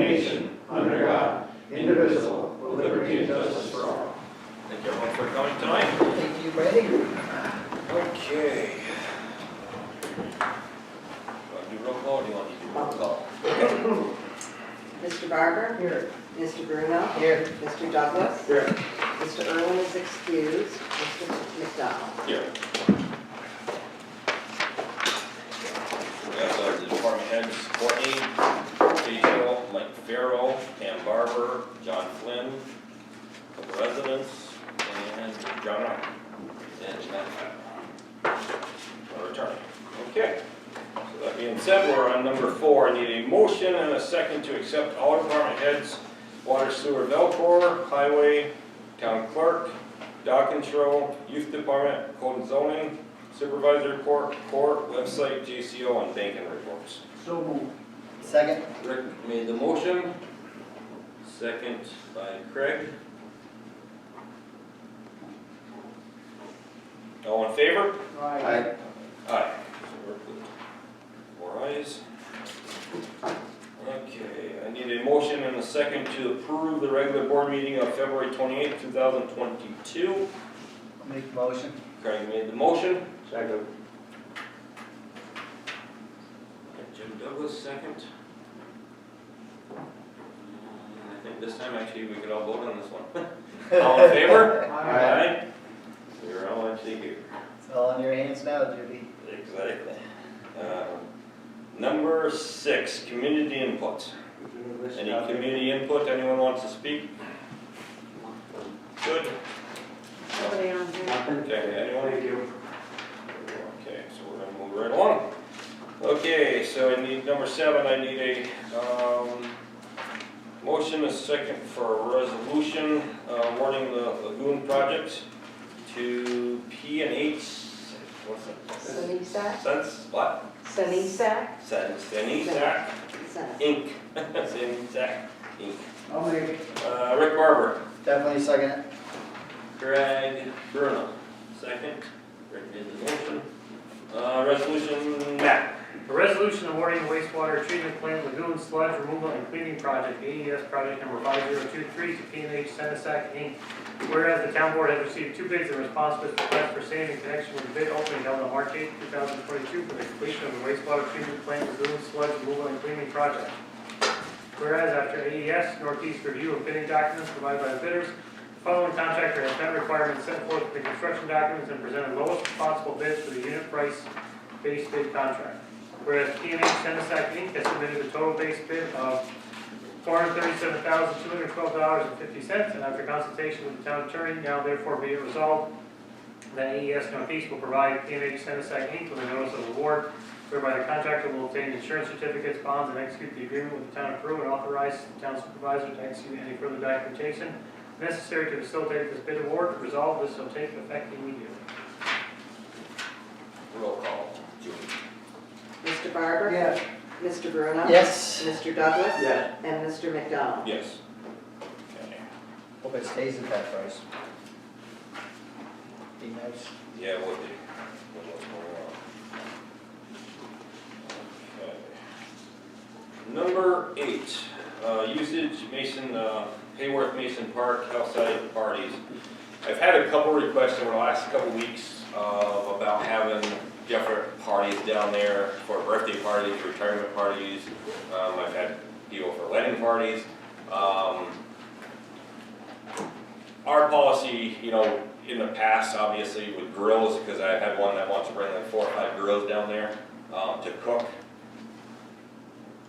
nation, under God, indivisible, with liberty and justice for all. Thank you everyone for coming tonight. Thank you, Brady. Okay. Want to do roll call or do you want to do roll call? Mr. Barber? Here. Mr. Bruno? Here. Mr. Douglas? Here. Mr. Irwin is excused. Mr. McDonald? Here. We have the department heads, Courtney, Cahill, Mike Farrell, Pam Barber, John Flynn, a couple residents, and John Ryan. And Matt Fowler, our attorney. Okay. So that being said, we're on number 4. I need a motion and a second to accept all department heads, water, sewer, Velcor, highway, town clerk, dog control, youth department, code and zoning, supervisor court, website, JCO, and banking reports. So moved. Second. Rick made the motion, second by Craig. All in favor? Aye. Aye. So we're good. 4 ayes. Okay, I need a motion and a second to approve the regular board meeting of February 28th, 2022. Make motion. Craig made the motion. Second. Jim Douglas, second. I think this time actually we could all vote on this one. All in favor? Aye. We're all actually here. It's all in your hands now, Judy. Exactly. Number 6, community input. Any community input anyone wants to speak? Good. Nobody on here? Okay, anyone? Thank you. Okay, so we're gonna move right along. Okay, so I need number 7, I need a motion, a second for a resolution awarding the Lagoon project to P&H, what's it? Senesac? Sense, what? Senesac? Senesac, Senate. Inc. Senesac, Inc. I'll make it. Rick Barber, Definitely second it. Craig Bruno, second. Rick made the motion. Resolution, Matt. A resolution awarding the wastewater treatment plant lagoon sludge removal and cleaning project, AES project number 5023 to P&H Senesac Inc. Whereas the town board has received 2 bids in response to its request for same in connection with the bid opening held on March 8, 2022 for the completion of the wastewater treatment plant lagoon sludge removal and cleaning project. Whereas after AES Northeast review of bidding documents provided by the bidders, the following contractor has met requirements set forth in the construction documents and presented lowest possible bids for the unit price base bid contract. Whereas P&H Senesac Inc. has submitted a total base bid of $437,212.50, and after consultation with the town attorney, now therefore be it resolved that AES Northeast will provide P&H Senesac Inc. with a notice of award, whereby the contractor will obtain insurance certificates, bonds, and execute the agreement with the town of Peru and authorize the town supervisor to execute any further documentation necessary to facilitate this bid award. Resolved, this shall take effect immediately. Roll call. Julie. Mr. Barber? Yes. Mr. Bruno? Yes. Mr. Douglas? Yes. And Mr. McDonald? Yes. Okay. Hope it stays at that price. Be nice. Yeah, it would be. What's going on? Okay. Number 8, usage Mason, Heyworth Mason Park outside parties. I've had a couple requests over the last couple weeks about having different parties down there for birthday parties, retirement parties. I've had people for wedding parties. Our policy, you know, in the past, obviously with grills, because I've had one that wants to bring like 4 or 5 grills down there to cook.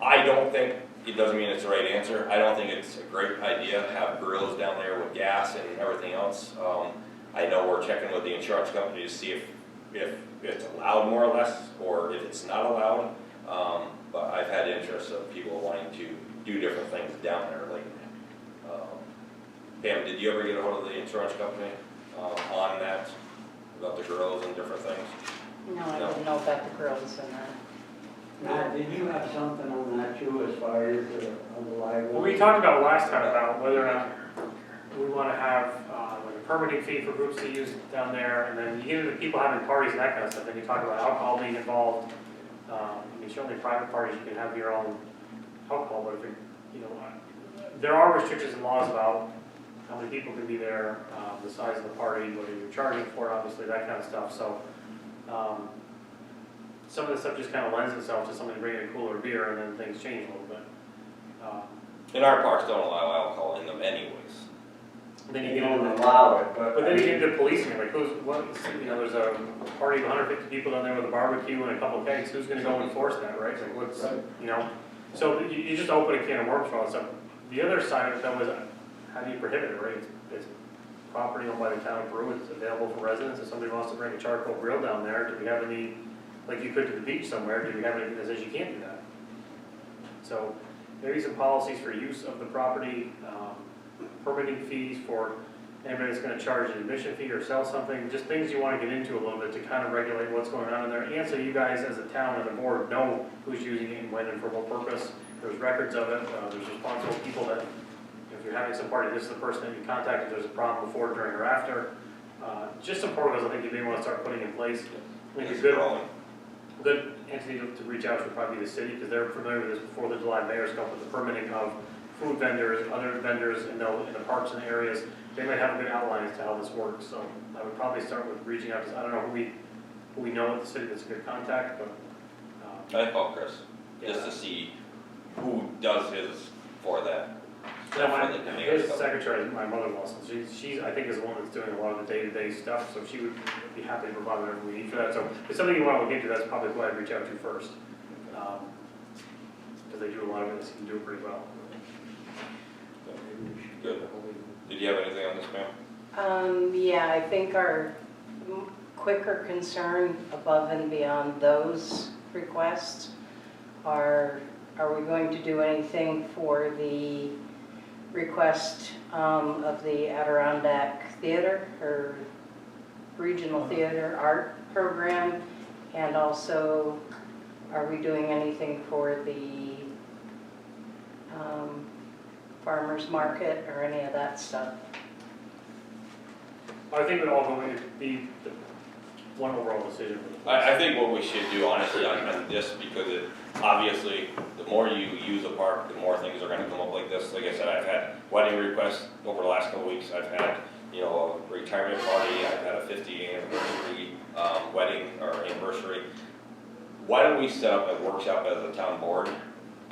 I don't think, it doesn't mean it's the right answer, I don't think it's a great idea to have grills down there with gas and everything else. I know we're checking with the insurance company to see if it's allowed more or less, or if it's not allowed. But I've had interest of people wanting to do different things down there. Like, Pam, did you ever get a hold of the insurance company on that, about the grills and different things? No, I didn't know about the girls and that. Matt, did you have something on that too, as far as the library? Well, we talked about last time about whether or not we want to have like a permitting fee for groups to use down there, and then you get into people having parties and that kind of stuff. Then you talk about alcohol being involved. I mean, certainly private parties you can have your own alcohol, but if you know, there are restrictions and laws about how many people can be there, the size of the party, what you're charging for, obviously, that kind of stuff, so, some of the stuff just kind of lends itself to somebody bringing a cooler beer, and then things change a little bit. And our parks don't allow alcohol in them anyways. Then you They get don't into, allow it, but. but then you get into policing, like who's, what, you know, there's a party of 150 people down there with a barbecue and a couple of kegs, who's gonna go enforce that, right? Like what's, you know, so you just open a can of worms for all that stuff. The other side of it, though, is how do you prohibit it, right? It's property owned by the town of Peru, it's available for residents, if somebody wants to bring a charcoal grill down there, do we have any, like you could to the beach somewhere, do we have anything that says you can't do that? So, maybe some policies for use of the property, permitting fees for anybody that's gonna charge an admission fee or sell something, just things you wanna get into a little bit to kind of regulate what's going on in there, and so you guys as a town and the board know who's using it and when and for what purpose. There's records of it, there's responsible people that, if you're having some party, this is the person that you contact if there's a problem before, during, or after. Just some protocols I think you may wanna start putting in place. I think It's a good, growing. good entity to reach out to would probably be the city, because they're familiar with this before the July mayor's come with the permitting of food vendors, other vendors in the parks and areas. They might have a good outline as to how this works, so I would probably start with reaching out to, I don't know who we know at the city that's a good contact, but. I call Chris, just to see who does his for that. His secretary is my mother-in-law, so she's, I think, is the one that's doing a lot of the day-to-day stuff, so she would be happy to provide whatever we need for that. So if it's something you want to look into, that's probably who I'd reach out to first. Because they do a lot of it, they can do it pretty well. Good. Did you have anything on this, ma'am? Yeah, I think our quicker concern above and beyond those requests are we going to do anything for the request of the Adirondack Theater or Regional Theater Art Program? And also, are we doing anything for the farmer's market or any of that stuff? I think it would all go into the one overall decision. I think what we should do, honestly, on this, because obviously, the more you use a park, the more things are gonna come up like this. Like I said, I've had wedding requests over the last couple of weeks, I've had, you know, a retirement party, I've had a 50th anniversary wedding or anniversary. Why don't we set up a workshop as a town board?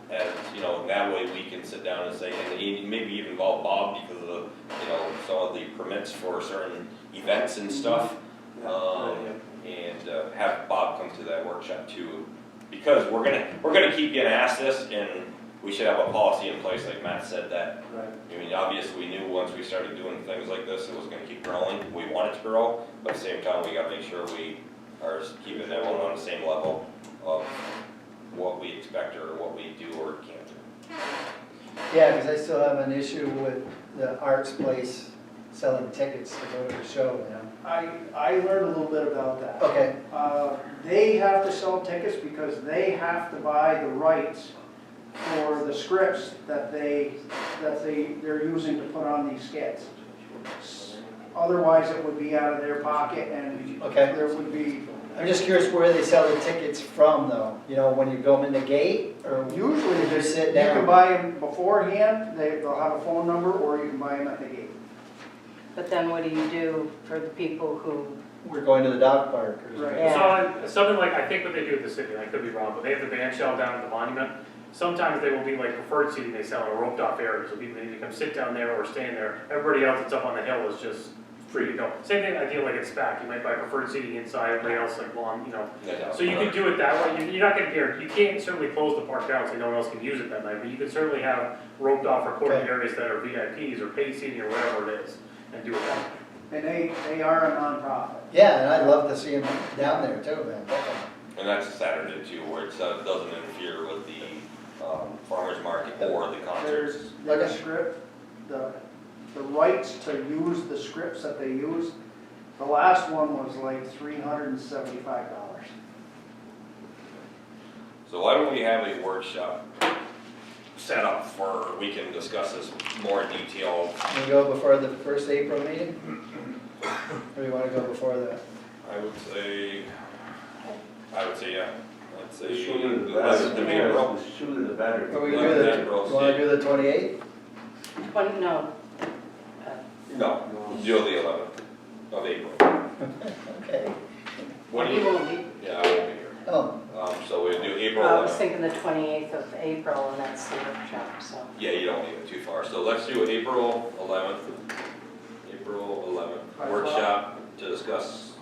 As, you know, that way we can sit down and say, and maybe even involve Bob because of the, you know, some of the permits for certain events and stuff. And have Bob come to that workshop too, because we're gonna keep getting asked this, and we should have a policy in place, like Matt said, that, Right. I mean, obviously, we knew once we started doing things like this, it was gonna keep growing, we want it to grow, but at the same time, we gotta make sure we are keeping everyone on the same level of what we expect or what we do or can't do. Yeah, because I still have an issue with the arts place selling tickets to go to the show, you know? I learned a little bit about that. Okay, They have to sell tickets because they have to buy the rights for the scripts that they're using to put on these skits. Otherwise, it would be out of their pocket and Okay. there would be, I'm just curious where they sell the tickets from though, you know, when you go in the gate, or usually you just sit you down? can buy them beforehand, they'll have a phone number, or you can buy them at the gate. But then what do you do for the people who, We're going to the dog park or something. Right. Yeah. So, something like, I think what they do at the city, and I could be wrong, but they have the band shell down at the monument. Sometimes they will be like preferred seating, they sell in a roped off area, so people need to come sit down there or stand there. Everybody else that's up on the hill is just free to go. Same thing, I feel like it's SPAC, you might buy preferred seating inside, everybody else like long, you know. So you can do it that way, you're not gonna guarantee, you can't certainly close the park down so no one else can use it that night, but you can certainly have roped off recorded Okay. areas that are VIPs or paid seating or whatever it is, and do it that way. And they are a nonprofit. Yeah, and I'd love to see them down there too, man. And that's a Saturday too, where it doesn't interfere with the farmer's market or the concerts. There's a script, the rights to use the scripts that they use. The last one was like $375. So why don't we have a workshop set up for, we can discuss this more in detail. Can we go before the first April meeting? Or do you want to go before that? I would say, yeah. I'd say The sooner the 11th of April. The sooner the better. Are we Eleven do the, April, you wanna do the 28th? 20, no, No, do the 11th of April. Okay. What do you you? won't be. Yeah, I won't be here. Oh, So we'll do April I was 11th. thinking the 28th of April, and that's the workshop, so. Yeah, you don't leave it too far. So let's do April 11th. April 11th, workshop to discuss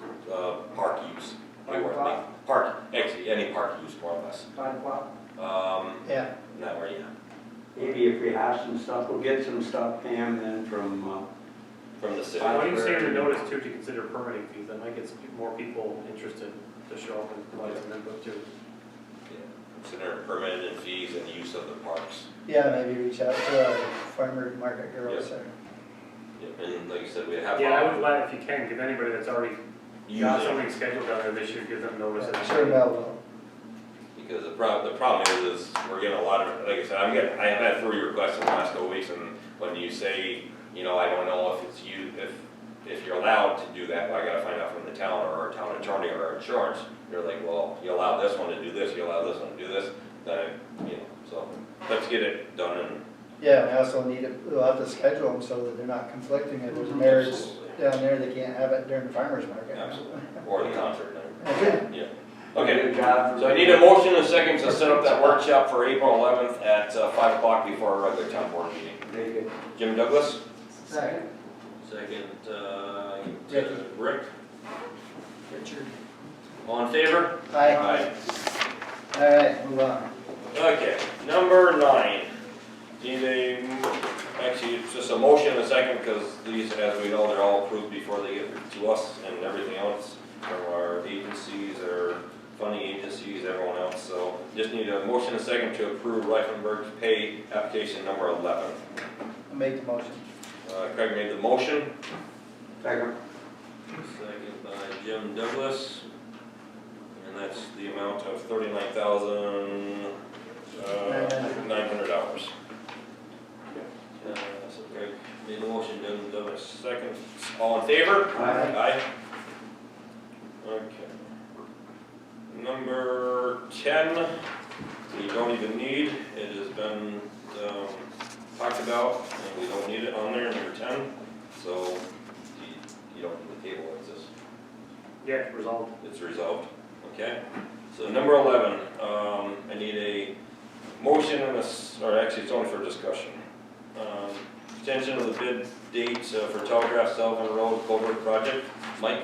park use. Heyworth Lake. Park, actually, any park use, more or less. 5 o'clock. yeah. Not where, yeah. Maybe if we have some stuff, we'll get some stuff, Pam, then from, From the city. Why don't you say in the notice too to consider permitting fees, that might get some more people interested to show up and provide some input too. Consider permitted and fees and use of the parks. Yeah, maybe reach out to our farmer market girls or. Yeah, and like you said, we have. Yeah, I would let, if you can, give anybody that's already got Using, something scheduled down there, they should give them notice. Sure, Mel will. because the problem is we're getting a lot of, like I said, I have had 3 requests in the last couple of weeks, and when you say, you know, I don't know if it's you, if you're allowed to do that, but I gotta find out from the town or our town attorney or our insurance, they're like, well, you allow this one to do this, you allow this one to do this, then, you know, so let's get it done and. Yeah, we also need to, we'll have to schedule them so that they're not conflicting. If there's a marriage Absolutely. down there, they can't have it during the farmer's market. Absolutely. Or the concert night. Okay. Yeah. Okay, good job. so I need a motion and a second to set up that workshop for April 11th at 5 o'clock before our regular town board meeting. Make it. Jim Douglas? Second. Second, Ricky. Rick? Richard. All in favor? Aye. All right, move on. Okay, number 9. Need a, actually, it's just a motion and a second, because these, as we know, they're all approved before they get to us and everything else from our agencies, our funding agencies, everyone else. So just need a motion and a second to approve Rifenburg's pay application number 11. I'll make the motion. Craig made the motion. Second. Second by Jim Douglas. And that's the amount of $39,900. So Craig made the motion, Jim Douglas second. All in favor? Aye. Aye. Okay. Number 10, we don't even need. It has been talked about, and we don't need it on there, number 10. So you don't need the table, it's just, Yeah, resolved. it's resolved, okay? So number 11, I need a motion and or actually it's only for discussion. Extension of the bid date for Telegraph Sullivan Road Culvert project. Mike?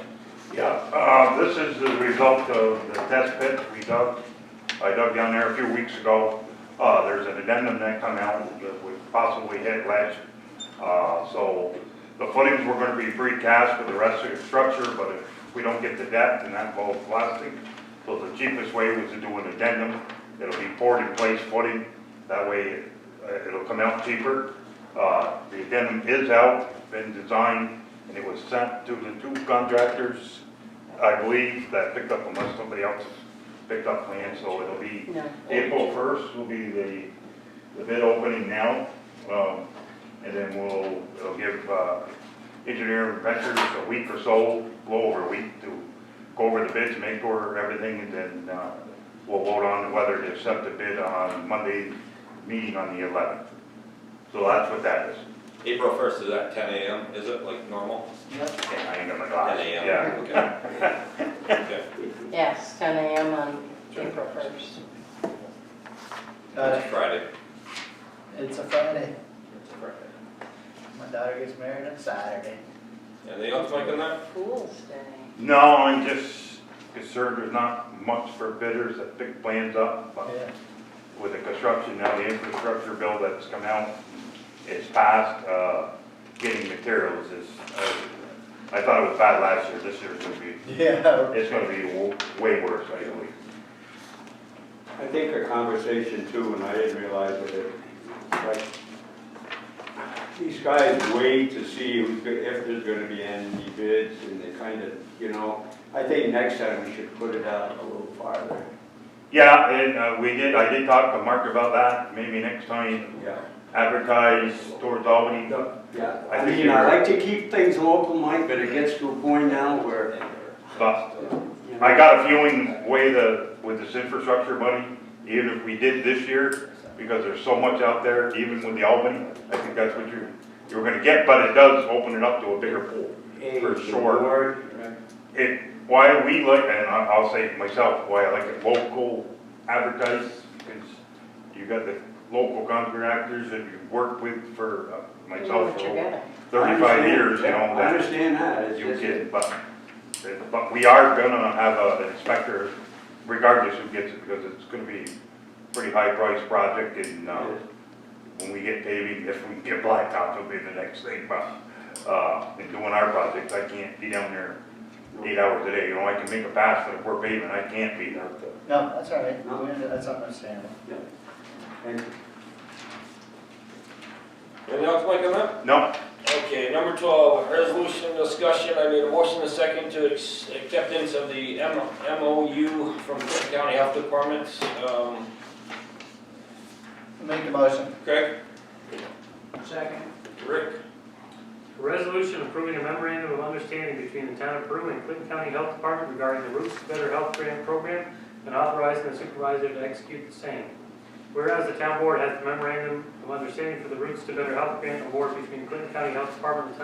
Yeah, this is the result of the test pit I dug down there a few weeks ago. There's an addendum that come out that we possibly hit last. So the footings were gonna be precast for the rest of the structure, but if we don't get the depth, and that involves plastic. So the cheapest way was to do an addendum. It'll be poured in place footing. That way it'll come out cheaper. The addendum is out, been designed, and it was sent to the 2 contractors, I believe, that picked up unless somebody else picked up plans, so it'll be No. April 1st will be the bid opening now. And then it'll give engineering ventures a week or so, blow over a week to go over the bids, make sure everything, and then we'll vote on whether to accept the bid on Monday meeting on the 11th. So that's what that is. April 1st is at 10 a.m. Is it like normal? Okay, I ain't got my 10 glasses. a.m. Yeah. Okay. Okay. Yes, 10 a.m. on April 1st. Got It's it. Friday. It's a Friday. It's a Friday. My daughter gets married on Saturday. Anything else, Mike, on that? Fool's Day. No, I'm just concerned there's not much for bidders that pick plans up, but Yeah. with the construction now, the infrastructure bill that's come out is passed, getting materials is, I thought it was bad last year, this year's gonna be, Yeah. it's gonna be way worse, I believe. I think a conversation too, and I didn't realize it, like, these guys wait to see if there's gonna be any bids, and they kind of, you know, I think next time we should put it out a little farther. Yeah, and I did talk to Mark about that, maybe next time Yeah. advertise towards Albany. Yeah, I I think mean, I like to keep things local, Mike, but it gets to a point now where, But you know, I got a feeling, the way the with this infrastructure money, even if we did this year, because there's so much out there, even with the Albany, I think that's what you're gonna get, but it does open it up to a bigger pool. For sure. Why we like, and I'll say it myself, why I like it local advertised, because you got the local contractors that you work with for You know myself what you're for getting. 35 years, you know. I that understand that, it's You just, kid, but we are gonna have an inspector regardless who gets it, because it's gonna be a pretty high price project, and when we get paving, if we get blacktop, it'll be the next thing, but in doing our projects, I can't be down there 8 hours a day, you know, I can make a pass, but if we're paving, I can't be there. No, that's all right, No. that's understandable. and Anything else, Mike, on that? No, Okay, number 12, resolution discussion. I made a motion a second to acceptance of the MOU from Clinton County Health Department. Make the motion. Craig? Second. Rick? A resolution approving a memorandum of understanding between the town of Peru and Clinton County Health Department regarding the Roots to Better Health Grant Program and authorizing the supervisor to execute the same. Whereas the town board has the memorandum of understanding for the Roots to Better Health Grant award between Clinton County Health Department and the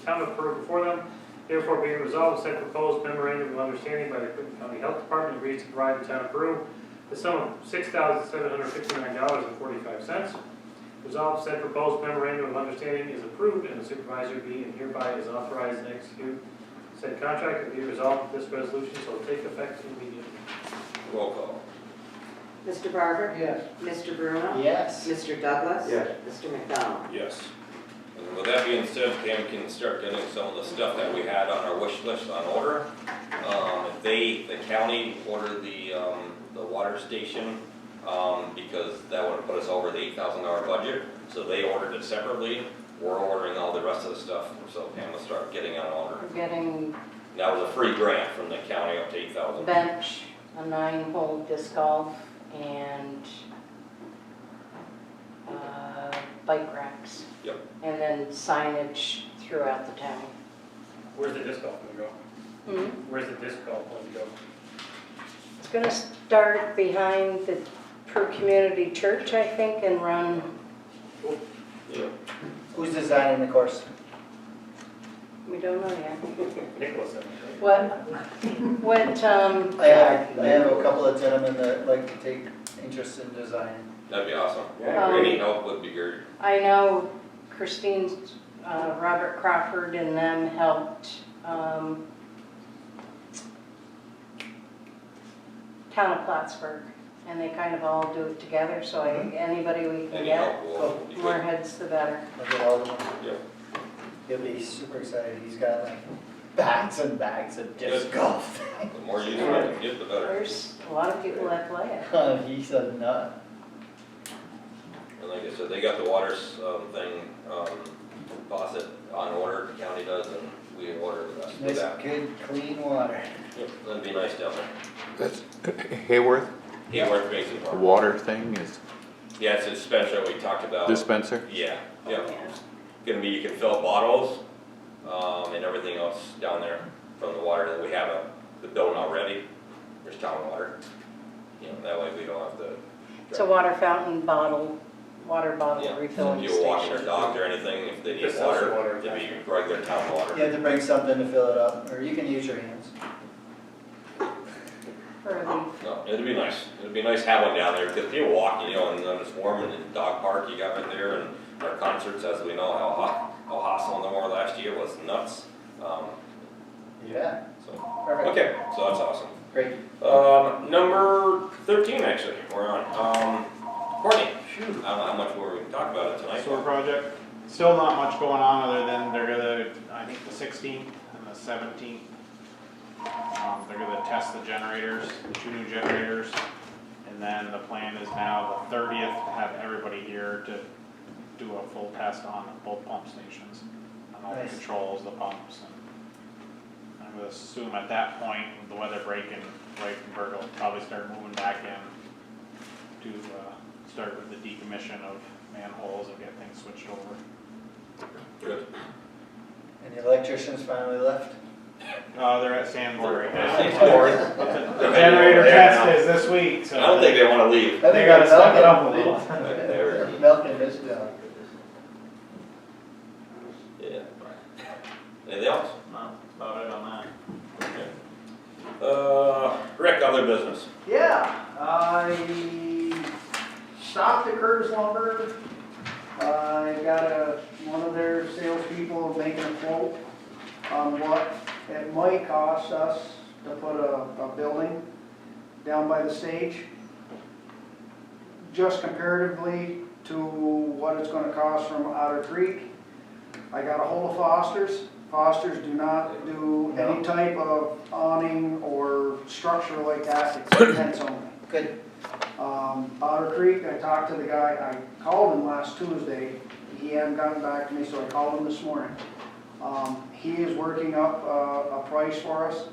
town of Peru before them, therefore being resolved, said proposed memorandum of understanding by the Clinton County Health Department agrees to provide the town of Peru the sum of $6,759.45. Resolved, said proposed memorandum of understanding is approved and the supervisor be and hereby is authorized to execute said contract. And be resolved that this resolution shall take effect immediately. Roll call. Mr. Barber? Yes. Mr. Bruno? Yes. Mr. Douglas? Yes. Mr. McDonald? Yes. And with that being said, Pam can start getting some of the stuff that we had on our wish list on order. If the county ordered the water station, because that would have put us over the $8,000 budget, so they ordered it separately. We're ordering all the rest of the stuff, so Pam will start getting on order. We're getting That was a free grant from the county up to $8,000. bench, a 9-hole disc golf, and bike racks. Yep. And then signage throughout the town. Where's the disc golf going to go? Where's the disc golf going to go? It's gonna start behind the Peru Community Church, I think, and run, Yeah. Who's designing the course? we don't know yet. Nicholas, right? What, I have a couple of gentlemen that like to take interest in designing. That'd be awesome. Yeah, Any help would be good. I know Christine, Robert Crawford and them helped, Town of Plattsburgh, and they kind of all do it together, so anybody we can Any get, help will be more good. heads the better. Look at all of them. Yep. He'll be super excited. He's got like bags and bags of disc Good. golf. The more use we can get, the better. There's a lot of people that play it. He's a nut. And like I said, they got the water thing, faucet on order, the county does, and we order the rest of Nice, that. good, clean water. Yep, that'd be nice down there. That's Heyworth, Heyworth Basin the Park. water thing is Yeah, it's a dispenser we talked about. dispenser? Yeah, yeah. Gonna be, you can fill bottles, and everything else down there from the water that we have the building already. There's town water. You know, that way we don't have to. It's a water fountain bottle, water bottle Yeah, so refilling if you're walking their station. dog or anything, if they need This sells water, water. it'd be regular town water. You have to bring something to fill it up, or you can use your hands. For the, No, it'd be nice. It'd be nice having down there, because people walk, you know, and then it's warm, and the dog park you got right there, and our concerts, as we know, how hot some of them were last year was nuts. Yeah, So, perfect. okay, so that's awesome. Great. Number 13, actually, we're on. Courtney, I don't know how much more we can talk about it tonight. Sewer project, still not much going on other than they're gonna, I think the 16th and the 17th. They're gonna test the generators, the 2 new generators. And then the plan is now the 30th to have everybody here to do a full test on both pump stations. On all the Nice. controls, the pumps. And I'm gonna assume at that point, with the weather breaking, Rifenburg will probably start moving back in to start with the decommission of manholes and get things switched over. Good. And the electricians finally left? They're at Sanborn right now. Sanborn. But the generator test is this week, so. I don't think they wanna leave. I They think gotta they're step it up a milking- little. They're milking this down. Yeah. Anything else? No, that's about it on that. Rick, other business. Yeah, I stopped at Curtis Lumber. I got one of their salespeople making a quote on what it might cost us to put a building down by the stage. Just comparatively to what it's gonna cost from Otter Creek. I got a hold of Foster's. Foster's do not do any type of awning or structure like that, it's tents only. Good. Otter Creek, I talked to the guy, I called him last Tuesday, he hadn't gotten back to me, so I called him this morning. He is working up a price for us,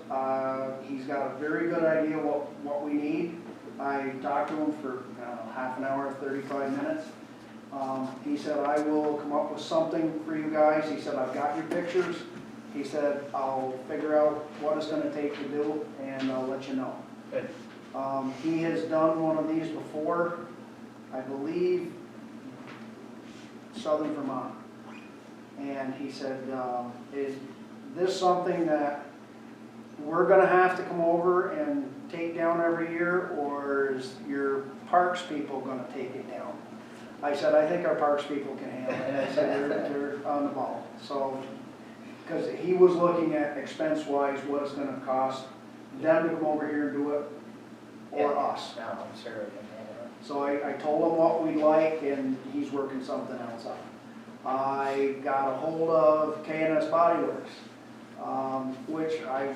he's got a very good idea what we need. I talked to him for half an hour, 35 minutes. He said, I will come up with something for you guys. He said, I've got your pictures. He said, I'll figure out what it's gonna take to do and I'll let you know. Good. He has done one of these before, I believe, Southern Vermont. And he said, is this something that we're gonna have to come over and take down every year, or is your parks people gonna take it down? I said, I think our parks people can handle it. I said, they're on the ball. So, because he was looking at expense-wise, what it's gonna cost them to come over here and do it, or us. No, I'm sure we can handle it. So I told him what we'd like, and he's working something else out. I got a hold of K&S Body Works, which I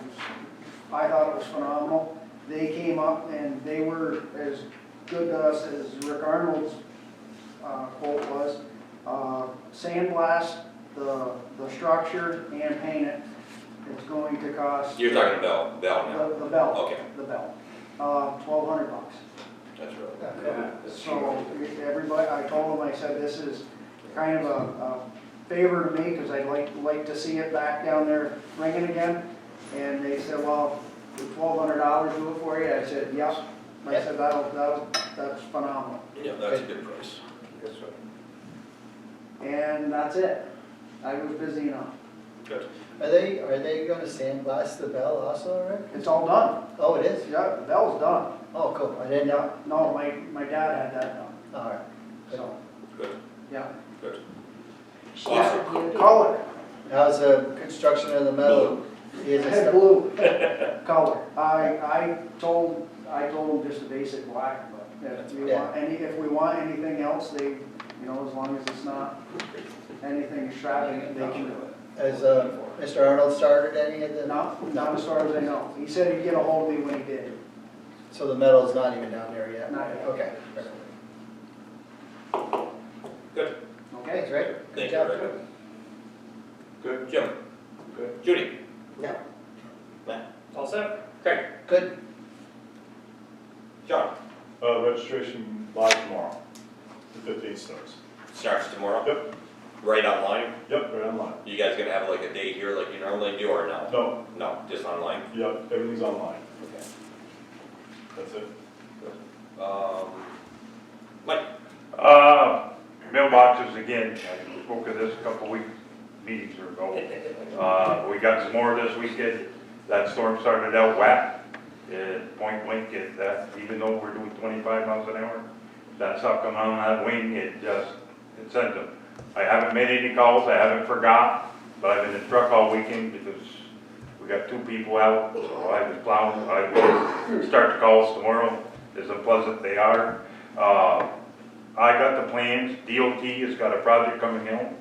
thought it was phenomenal. They came up and they were as good to us as Rick Arnold's quote was. Sandblast the structure and paint it. It's going to cost. You're talking bell now. The bell. Okay. The bell. $1,200. That's really. Yeah, that's So everybody, I told them, I said, this is kind of a favor to me because I'd like to see it back down there ringing again. And they said, well, would $1,200 do it for you? I said, yep. I said, that's phenomenal. Yeah, that's a good price. That's right. And that's it. I was busy enough. Good. Are they gonna sandblast the bell also, Rick? It's all done. Oh, it is? Yeah, the bell's done. Oh, cool, I didn't know. No, my dad had that done. All right. So, Good. yeah. Good. She's a beauty. Color. How's the construction of the metal? Is it Blue color. I told them just a basic black, but if we want anything else, they, as long as it's not anything extravagant, they can do it. Has Mr. Arnold started any of the? Not as far as I know. He said he'd get a hold of me when he did. So the metal's not even down there yet? Not yet. Okay. Good. Okay? Thanks, Rick. Thank Good you, job. Rick. Good, Jim. good. Judy. Yeah. Matt. All set? Craig. Good. John. Registration live tomorrow, the 15th starts. Starts tomorrow? Yep, Right online? yep, right online. You guys gonna have like a day here like you normally do or no? No, No, just online? yep, everything's online, Okay. that's it. Mike. Mailboxes again, I spoke of this a couple meetings ago. We got some more this weekend. That storm started out wet. Point blank, even though we're doing 25 miles an hour, that stuff coming on that wing, it sent them. I haven't made any calls, I haven't forgot, but I've been in the truck all weekend because we got 2 people out, so I was plowing. I will start the calls tomorrow, as unpleasant they are. I got the plans, DOT has got a project coming in.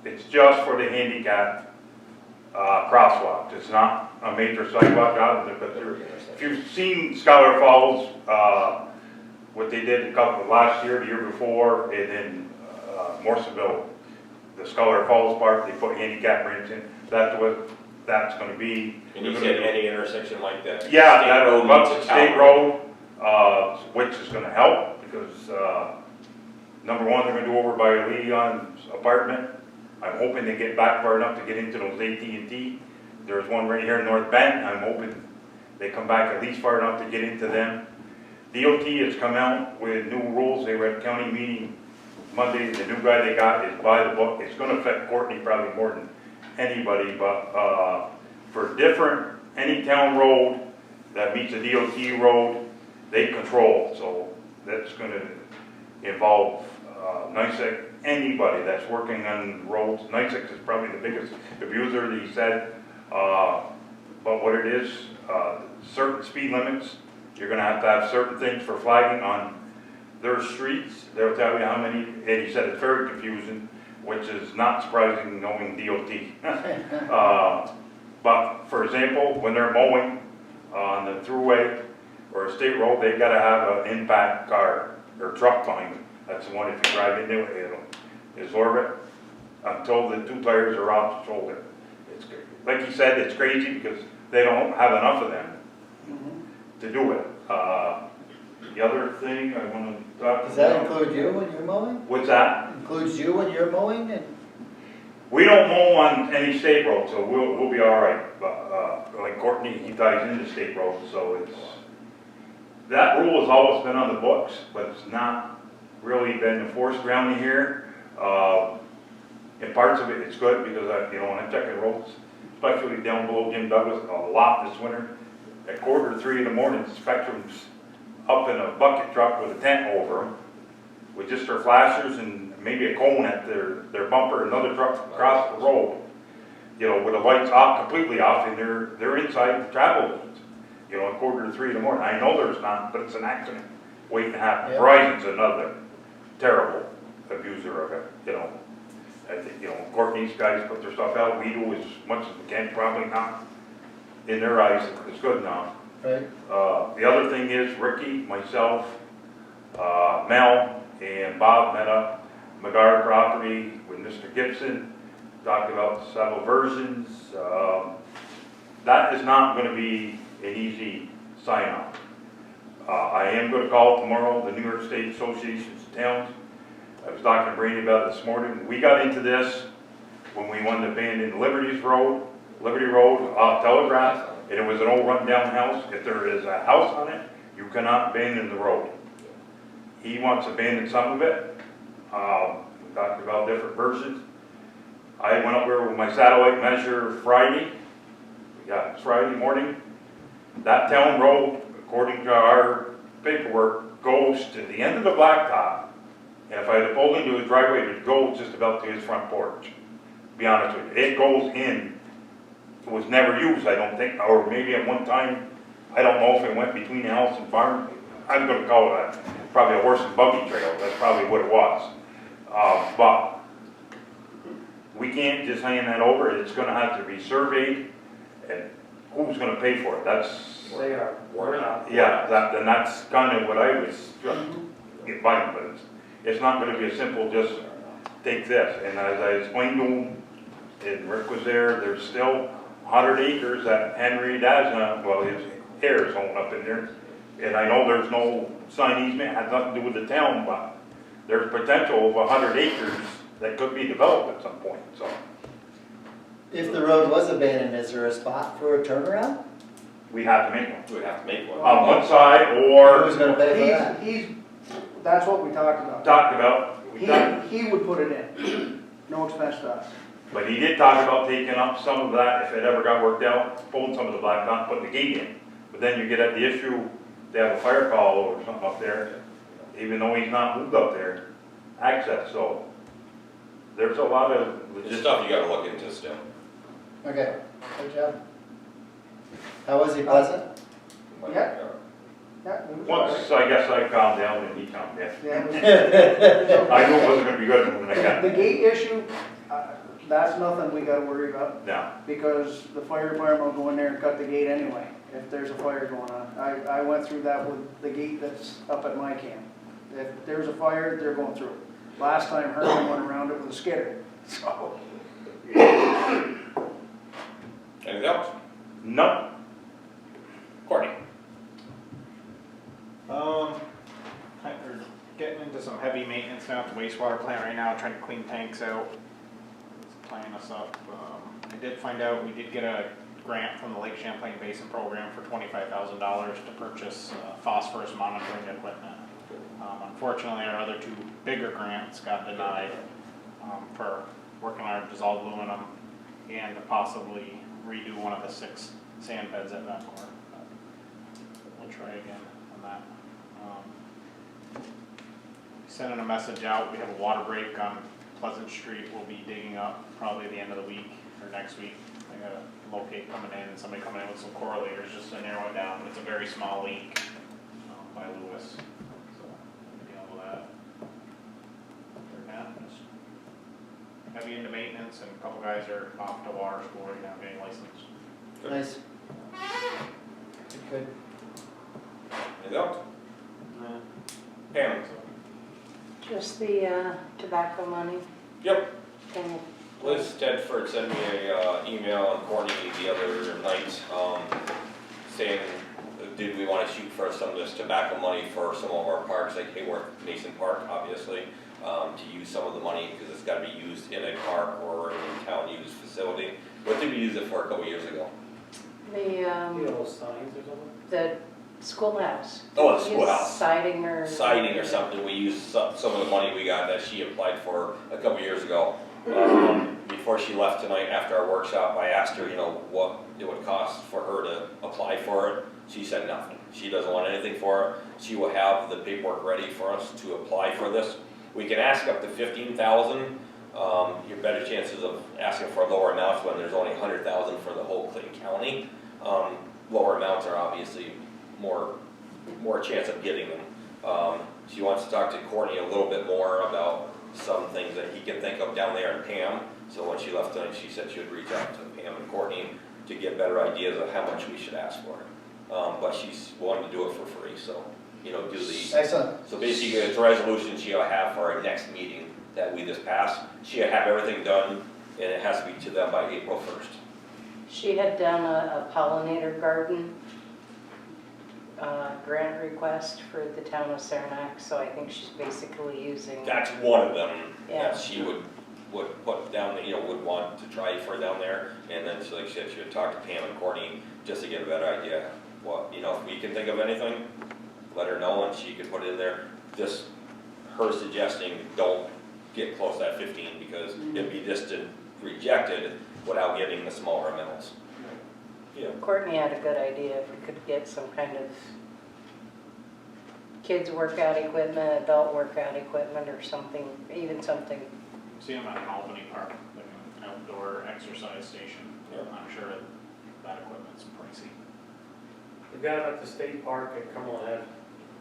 It's just for the handicap crosswalks. It's not a major sidewalk job, but if you've seen Scholar Falls, what they did last year, the year before, and then Morrisville, the Scholar Falls part, they put handicap ramps in. That's what that's going to be. And you said any intersection like that? Yeah, State that road runs meets the a state town. road, which is going to help because number one, they're going to do over by Leon's apartment. I'm hoping they get back far enough to get into those AT&T. There's one right here in North Bend, I'm hoping they come back at least far enough to get into them. DOT has come out with new rules, they were at county meeting Monday, the new guy they got is by the book. It's gonna affect Courtney probably more than anybody, but for any town road that meets a DOT road, they control, so that's gonna involve NICEC, anybody that's working on roads. NICEC is probably the biggest abuser, he said, but what it is, certain speed limits, you're gonna have certain things for flagging on their streets. They'll tell you how many, and he said it's very confusing, which is not surprising knowing DOT. But for example, when they're mowing on the thruway or a state road, they've gotta have an impact car or truck behind it. That's the one, if you drive into it, it'll absorb it until the two tires are off the shoulder. It's, like he said, it's crazy because they don't have enough of them to do it. The other thing I want to talk about. Does that include you when you're mowing? What's that? Includes you when you're mowing and? We don't mow on any state road, so we'll be all right. But like Courtney, he ties into state roads, so that rule has always been on the books, but it's not really been enforced around here. In parts of it, it's good because when I'm checking roads, especially down below Jim Douglas, a lot this winter. At 2:45 in the morning, Spectrum's up in a bucket truck with a tent over them, with just their flashers and maybe a cone at their bumper, another truck across the road, with the lights off, completely off, and they're inside the travel lanes, at 2:45 in the morning. I know there's not, but it's an accident waiting to happen. Yeah. Verizon's another terrible abuser of it, I think, Courtney's guys put their stuff out, we do as much as we can, probably not in their eyes, it's good enough. Right. The other thing is Ricky, myself, Mel, and Bob met up, McGar property with Mr. Gibson, talked about several versions. That is not going to be an easy sign-off. I am going to call tomorrow the New York State Association of Towns. I was talking to Brady about it this morning. We got into this when we wanted to abandon Liberty Road off Telegraph, and it was an old run-down house. If there is a house on it, you cannot abandon the road. He wants to abandon some of it. We talked about different versions. I went up there with my satellite measure Friday. Yeah, it's Friday morning. That town road, according to our paperwork, goes to the end of the blacktop. And if I had pulled into his driveway, it would go just about to his front porch. To be honest with you, it goes in. It was never used, I don't think, or maybe at one time, I don't know if it went between the house and farm. I'm going to call it probably a horse and buggy trail. That's probably what it was. But we can't just hand that over. It's going to have to be surveyed, and who's going to pay for it? They are, we're not. Yeah, and that's kind of what I was getting by, but it's not going to be a simple just take this. And as I explained to him, and Rick was there, there's still 100 acres that Henry Dazna, well, his heirs own up in there. And I know there's no sign easement, has nothing to do with the town, but there's potential of 100 acres that could be developed at some point, so. If the road was abandoned, is there a spot for a turnaround? We have to make one. We'd have to make one. On one side, or Who's gonna pay for that? That's what we talked about. talked about, He would put it in, no expense to us. but he did talk about taking up some of that, if it ever got worked out, pulling some of the blacktop, putting the gate in. But then you get at the issue, they have a fire call or something up there, even though he's not moved up there, access, so. There's a lot of It's logistics. stuff you gotta look into still. Okay, good job. How was he, pleasant? Yeah. Yeah, it was all right. Once, I guess I calmed down and he calmed down. Yeah, it was- I knew it wasn't gonna be good when I got The gate issue, that's nothing we gotta worry about, down. because the fire department will go in there and cut the gate anyway, if there's a fire going on. I went through that with the gate that's up at my camp. If there's a fire, they're going through it. Last time Herman went around it with a skidder, so. Anything else? No, Courtney? We're getting into some heavy maintenance now at the wastewater plant right now, trying to clean tanks out. tying us up. I did find out, we did get a grant from the Lake Champlain Basin Program for $25,000 to purchase phosphorus monitoring equipment. Unfortunately, our other two bigger grants got denied for working on our dissolved aluminum and to possibly redo one of the 6 sand beds at Van Corp. We'll try again on that. Sending a message out, we have a water break on Pleasant Street. We'll be digging up probably at the end of the week or next week. I got a locate coming in and somebody coming in with some correlators just to narrow it down. It's a very small leak by Lewis. So we'll deal with that. Other than that, just heavy into maintenance, and a couple guys are off to water school right now getting licensed. Nice. Good. Anything else? Pam? Just the tobacco money. Yep. And Liz Tedford sent me a email and Courtney the other night, saying, did we want to shoot for some of this tobacco money for some of our parks, like Heyworth Mason Park, obviously, to use some of the money, because it's got to be used in a park or in a town-used facility. What did we use it for a couple years ago? You know, those signs or something? the schoolhouse. Oh, the Use schoolhouse. Siding or. Siding or something. We used some of the money we got that she applied for a couple years ago. Before she left tonight after our workshop, I asked her, you know, what it would cost for her to apply for it. She said nothing. She doesn't want anything for it. She will have the paperwork ready for us to apply for this. We can ask up to $15,000. Your better chances of asking for lower amounts when there's only $100,000 for the whole Clayton County. Lower amounts are obviously more chance of getting them. She wants to talk to Courtney a little bit more about some things that he can think of down there in Pam. So when she left tonight, she said she would reach out to Pam and Courtney to get better ideas of how much we should ask for. But she's wanting to do it for free, so, you know, do the. Excellent. So basically, it's a resolution she'll have for our next meeting that we just passed. She'll have everything done, and it has to be to them by April 1st. She had done a pollinator garden grant request for the town of Senesac, so I think she's basically using. That's one of them Yeah. that she would put down, you know, would want to try for down there. And then, so like she said, she would talk to Pam and Courtney just to get a better idea. What, you know, if we can think of anything, let her know and she can put it in there. Just her suggesting don't get close to that 15 because it'd be just rejected without getting the smaller amounts. Yeah. Courtney had a good idea if we could get some kind of kids workout equipment, adult workout equipment or something, even something. See them at Albany Park, like an outdoor exercise station. Yeah. I'm sure that equipment's pricey. We've got it at the state park at Cumberland Head,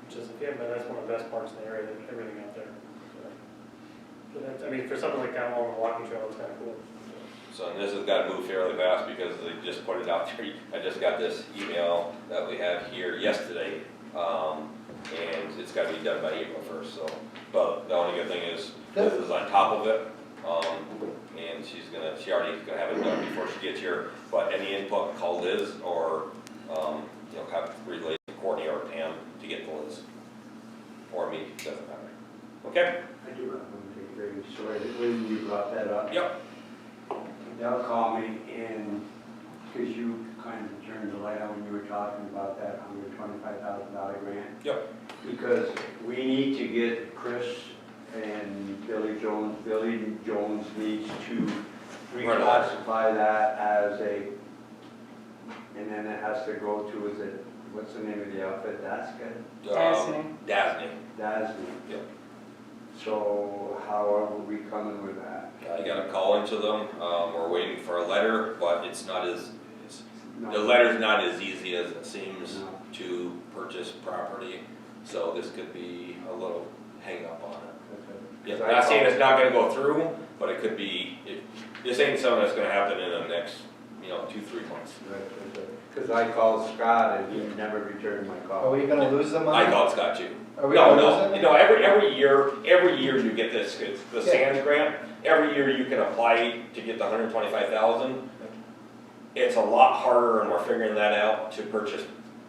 which is, if you haven't been, that's one of the best parks in the area, everything out there. So that's, I mean, for something like that along the walking trail, it's kind of cool. So and this has got to move fairly fast because they just put it out there. I just got this email that we have here yesterday, and it's got to be done by April 1st. So, but the only good thing is this is on top of it, and she already gonna have it done before she gets here. But any input, call Liz or you know, have relay to Courtney or Pam to get to Liz or me. Doesn't matter. Okay. I do have one thing very short. When you brought that up. Yep. They'll call me and, because you kind of turned the light on when you were talking about that $125,000 grant. Yep. Because we need to get Chris and Billy Jones needs to reclassify that as a, and then it has to go to, is it, what's the name of the outfit? That's good? Dasney. Dasney. Yep. So how are we coming with that? I got a call into them. We're waiting for a letter, but it's not as, No. the letter's not as easy as it seems No. to purchase property. So this could be a little hang up on it. Yeah, I'm not saying it's not gonna go through, but it could be, this ain't something that's gonna happen in the next, you know, 2-3 months. Because I called Scott and he never returned my Are call. we gonna lose the money? I called Scott too. Are we No, gonna lose no, it? you know, every year you get this, it's the SANS grant, every year you can apply to get the $125,000. It's a lot harder, and we're figuring that out, to purchase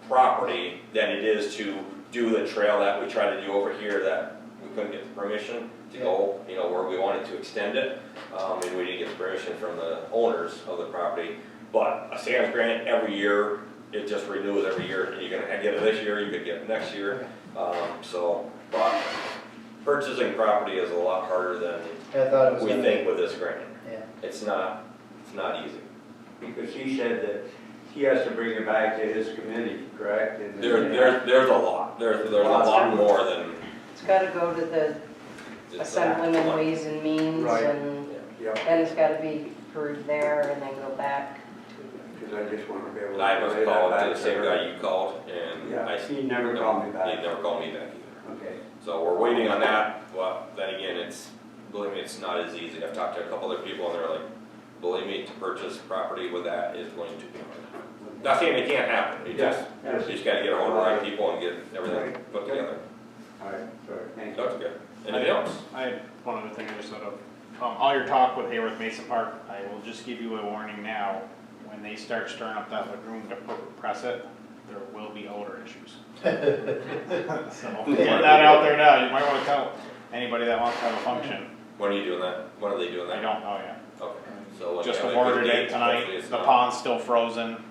property than it is to do the trail that we try to do over here that we couldn't get the permission to go, you know, where we wanted to extend it. And we didn't get the permission from the owners of the property. But a SAM's grant every year, it just renews every year. You're gonna get it this year, you could get it next year. But purchasing property is a lot harder than I thought it was we gonna think be, with this grant. yeah. It's not easy. Because he said that he has to bring it back to his committee, correct? And then- There's a lot. There's a lot more than It's gotta go to the just that. Assemblyman Ways and Means, Right. and Yeah, then it's gotta be approved there, and then go back. because I just want to be able And to. I must relay that call back to the to same her. guy you called, and Yeah, I. he never called me back. He never called me back either. Okay. So we're waiting on that, but then again, believe me, it's not as easy. I've talked to a couple other people and they're like, believe me, to purchase property with that is going to be hard. Not saying it can't happen, you just gotta get a hold of the right people and get everything put together. All right, sorry, thank you. That's good. Anything else? I had one other thing I just thought of. All your talk with Heyworth Mason Park, I will just give you a warning now. When they start stirring up that lagoon to press it, there will be odor issues. So, put that out there now. You might want to tell anybody that wants to have a function. When are you doing that? When are they doing I that? don't know yet. Okay. So when Just they have a good awarded date, it tonight. hopefully it's The not- pond's still frozen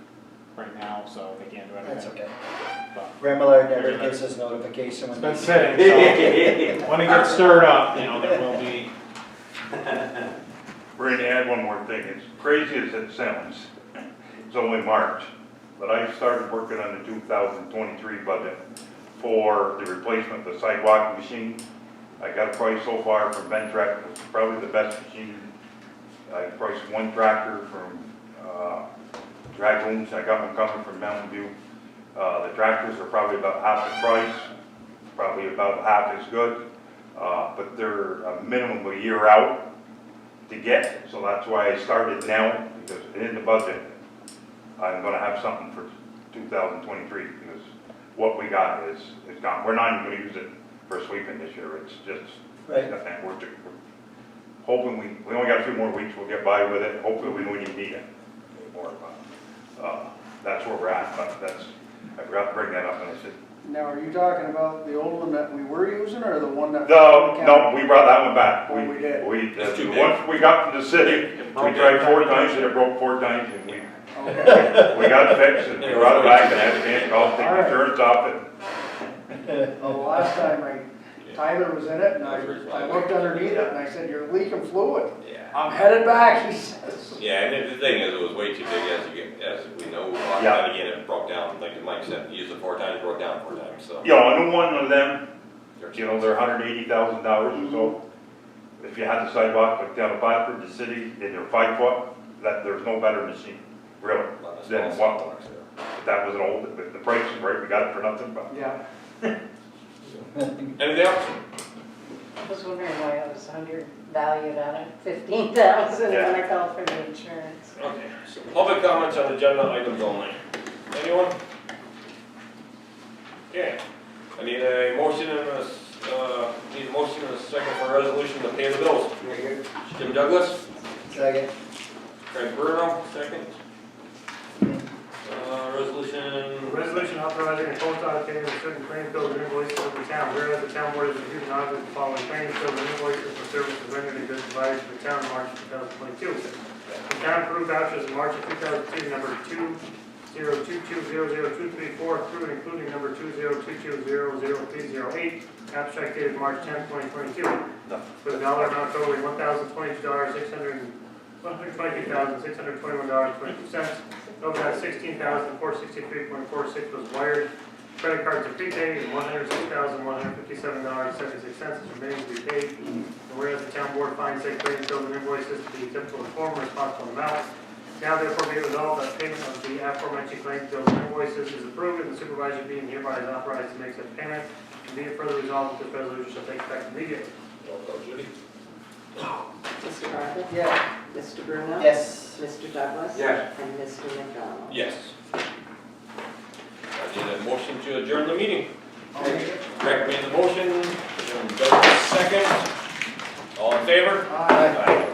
right now, so they can't do anything. That's okay. But Remillard never gives us notification when. it's been sitting, so when it gets stirred up, you know, there will be. We're going to add one more thing. As crazy as it sounds, it's only March, but I started working on the 2023 budget for the replacement of the sidewalk machine. I got a price so far from Ventrac, it's probably the best machine. I priced one tractor from Lagoon, I got one coming from Mountain View. The tractors are probably about half the price, probably about half as good, but they're a minimum of a year out to get, so that's why I started now, because in the budget, I'm gonna have something for 2023, because what we got is gone. We're not even gonna use it for sweeping this year, it's just, Right. we're hoping we only got a few more weeks, we'll get by with it, hopefully we don't even need it anymore, but, that's where we're at, but I forgot to bring that up, and I said, Now, are you talking about the old one that we were using, or the one that? no, we brought that one back. Oh, we did? It's too The big. one we got from the city, we broke tried 4 that times and it broke 4 times and we Okay. we got it fixed and we brought it back and had to get called, take the insurance off it. Well, the last time Tyler was in it, and I looked underneath it, and I said, "You're leaking fluid." Yeah. I'm headed back, he says. Yeah, and the thing is, it was way too big as we know. Yeah. And again, it broke down, like Mike said, used it 4 times, broke down 4 times, so. You know, a new one of them, you know, they're $180,000 or so. If you had the sidewalk, like down the Bradford, the city, and you're 5 foot, there's no better machine, really, than what. That was an old, the price is right, we got it for nothing, but. Yeah. Anything else? I was wondering why it was undervalued at 15,000 when I called for the insurance. Okay, so public comments on agenda items only. Anyone? Okay, I need a motion and a second for a resolution to pay the bills. Jim Douglas, Second. Craig Bruno, second. Resolution. Resolution authorizing a post audit payment of certain claim bills and invoices of the town, whereas the town board has reviewed and audited the following claims bills and invoices for services rendered and goods provided to the town in March 2022. The town approved vouchers in March of 2002, number 202200234 through and including number 202200308, abstract dated March 10, 2022, for the dollar amount totaling $1,022,621.22. Of that, $16,463.46 was wired. Credit cards are prepaid, and $106,157.76 is remaining to be paid. And whereas the town board finds said claims, bills, and invoices to be typical of form responsible amounts, now therefore be resolved that payment of the aforementioned claims, bills, and invoices is approved, and the supervisor being hereby is authorized to make such payment. And be it further resolved that this resolution shall take effect immediately. Roll call, Judy. Mr. Barker? Yeah. Mr. Bruno? Yes. Mr. Douglas? Yes. And Mr. McDonald? Yes. I need a motion to adjourn the meeting. Craig made the motion, Jim Douglas second. All in favor? Aye. Aye.